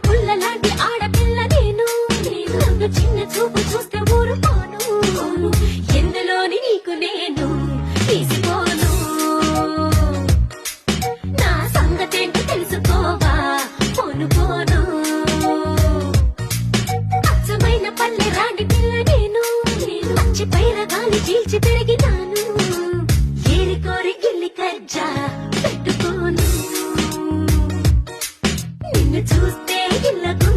పుల్లలాంటి ఆడపిల్ల నేను నన్ను చిన్న చూపు చూస్తే ఊరుకోను ఎందులోని నీకు నేను తీసుకోను నా సంగతేంటో తెలుసుకోవా పోను పోను అచ్చమైన పల్లె రాండి పిల్ల నేను పచ్చి పైన గాలి చీల్చి పెరిగినాను ఏరి కోరి గిల్లి కజ్జా పెట్టుకోను నిన్ను చూస్తే ఇళ్ళకు